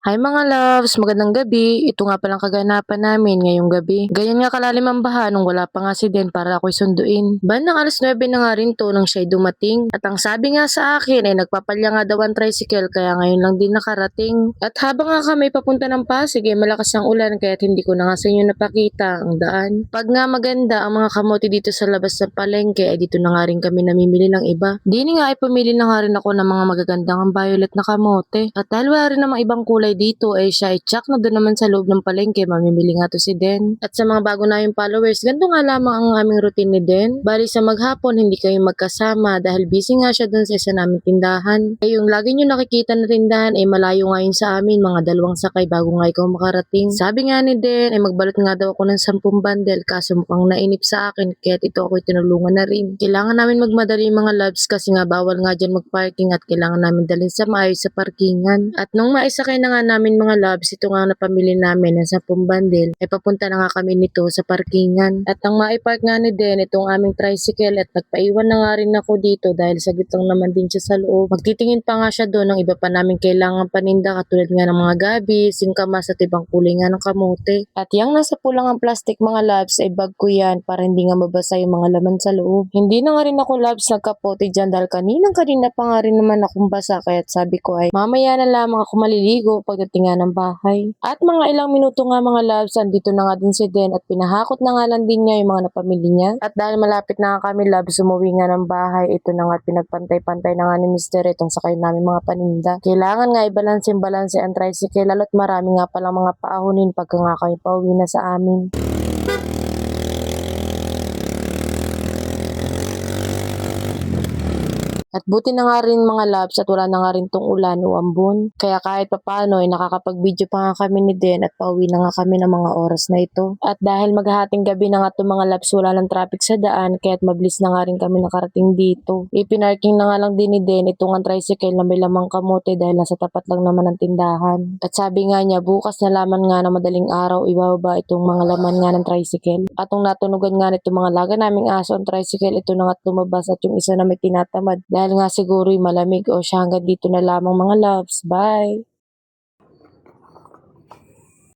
Hi mga loves, magandang gabi. Ito nga palang kaganapan namin ngayong gabi. Ganyan nga kalalim ang baha nung wala pang nga si Den para ako'y sunduin. Bandang alas 9 na nga rin to nang siya'y dumating. At ang sabi nga sa akin ay nagpapalya nga daw ang tricycle kaya ngayon lang din nakarating. At habang nga kami papunta ng Pasig ay malakas ang ulan kaya hindi ko na nga sa inyo napakita ang daan. Pag nga maganda ang mga kamote dito sa labas ng palengke ay dito na nga rin kami namimili ng iba. Dini nga ay pumili na nga rin ako ng mga magagandang violet na kamote. At dahil wala rin namang ibang kulay dito ay siya ay tsak na doon naman sa loob ng palengke mamimili nga to si Den. At sa mga bago na yung followers, ganito nga lamang ang aming routine ni Den. Bali sa maghapon hindi kayo magkasama dahil busy nga siya doon sa isa naming tindahan. Ay yung lagi nyo nakikita na tindahan ay malayo nga yun sa amin, mga 2 sakay bago nga ikaw makarating. Sabi nga ni Den ay magbalot nga daw ako ng 10 bundle kaso mukhang nainip sa akin kaya't ito ako'y tinulungan na rin. Kailangan namin magmadali mga loves kasi nga bawal nga dyan magparking at kailangan namin dalhin sa maayos sa parkingan. At nung maisakay na nga namin mga loves, ito nga napamili namin ng 10 bundle, ay papunta na nga kami nito sa parkingan. At nang maipark nga ni Den itong aming tricycle at nagpaiwan na nga rin ako dito dahil saglit lang naman din siya sa loob. Magtitingin pa nga siya doon ng iba pa namin kailangan paninda katulad nga ng mga gabi, singkamas at ibang kulay nga ng kamote. At yung nasa pulang ang plastic mga loves ay bag ko yan para hindi nga mabasa yung mga laman sa loob. Hindi na nga rin ako loves nagkapote dyan dahil kanina pa nga rin naman akong basa kaya sabi ko ay mamaya na lamang ako maliligo pagdating nga ng bahay. At mga ilang minuto nga mga loves, andito na nga din si Den at pinahakot na nga lang din niya yung mga napamili niya. At dahil malapit na nga kami loves, umuwi nga ng bahay, ito na nga pinagpantay-pantay na nga ni Mr. itong sakay namin mga paninda. Kailangan nga i-balance ang tricycle lalo't marami nga palang mga paahunin pagka nga kami pauwi na sa amin. At buti na nga rin mga loves at wala na nga rin tong ulan o ambon. Kaya kahit papano ay nakakapag-video pa nga kami ni Den at pauwi na nga kami ng mga oras na ito. At dahil maghahating gabi na nga itong mga loves wala ng traffic sa daan kaya't mabilis na nga rin kami nakarating dito. Ipinarking na nga lang din ni Den itong ang tricycle na may lamang kamote dahil nasa tapat lang naman ng tindahan. At sabi nga niya bukas na laman nga na madaling araw ibababa itong mga laman nga ng tricycle. At nung natunugan nga nito mga laga naming aso ang tricycle ito na nga lumabas at yung isa na may tinatamad. Dahil nga siguro'y malamig o siya hanggang dito na lamang mga loves. Bye!